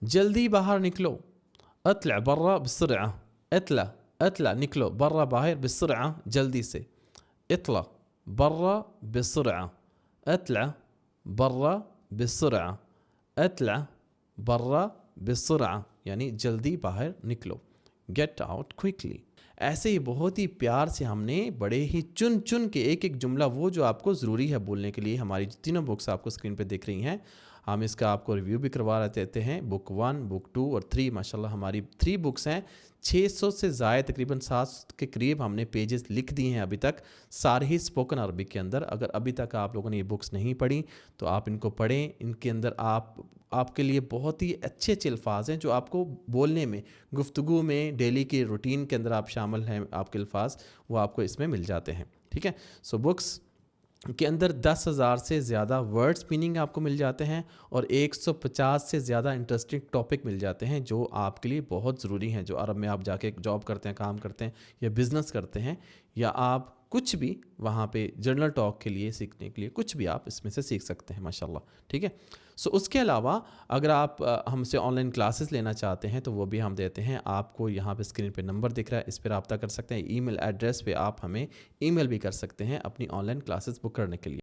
جلدی باہر نکلو. اطلع برا بسرعة. اطلع نکلو برا باہر بسرعة جلدی سے. اطلع برا بسرعة. اطلع برا بسرعة. اطلع برا بسرعة یعنی جلدی باہر نکلو. Get out quickly. ایسے ہی بہت ہی پیار سے ہم نے بڑے ہی چن کے ایک جملہ وہ جو آپ کو ضروری ہے بولنے کے لیے. ہماری تینوں بکس آپ کو اسکرین پہ دیکھ رہی ہیں, ہم اس کا آپ کو ریویو بھی کروا دیتے ہیں. بک 1, بک 2 اور 3 ماشاءاللہ ہماری 3 بکس ہیں. 600 سے زائد تقریباً 700 کے قریب ہم نے پیجز لکھ دیے ہیں ابھی تک, سارے ہی اسپوکن عربک کے اندر. اگر ابھی تک آپ لوگوں نے یہ بکس نہیں پڑھی تو آپ ان کو پڑھیں. ان کے اندر آپ کے لیے بہت ہی اچھے الفاظ ہیں جو آپ کو بولنے میں, گفتگو میں, ڈیلی کے روٹین کے اندر آپ شامل ہیں. آپ کے الفاظ وہ آپ کو اس میں مل جاتے ہیں. ٹھیک ہے, سو بکس کے اندر 10,000 سے زیادہ ورڈز میننگ آپ کو مل جاتے ہیں اور 150 سے زیادہ انٹرسٹنگ ٹاپک مل جاتے ہیں جو آپ کے لیے بہت ضروری ہیں. جو عرب میں آپ جا کے جاب کرتے ہیں, کام کرتے ہیں یا بزنس کرتے ہیں, یا آپ کچھ بھی وہاں پہ جرنل ٹاک کے لیے سیکھنے کے لیے کچھ بھی آپ اس میں سے سیکھ سکتے ہیں ماشاءاللہ. ٹھیک ہے, سو اس کے علاوہ اگر آپ ہم سے آن لائن کلاسز لینا چاہتے ہیں تو وہ بھی ہم دیتے ہیں. آپ کو یہاں پہ اسکرین پہ نمبر دکھ رہا ہے, اس پہ رابطہ کر سکتے ہیں. ای میل ایڈریس پہ آپ ہمیں ای میل بھی کر سکتے ہیں اپنی آن لائن کلاسز بک کرنے کے لیے.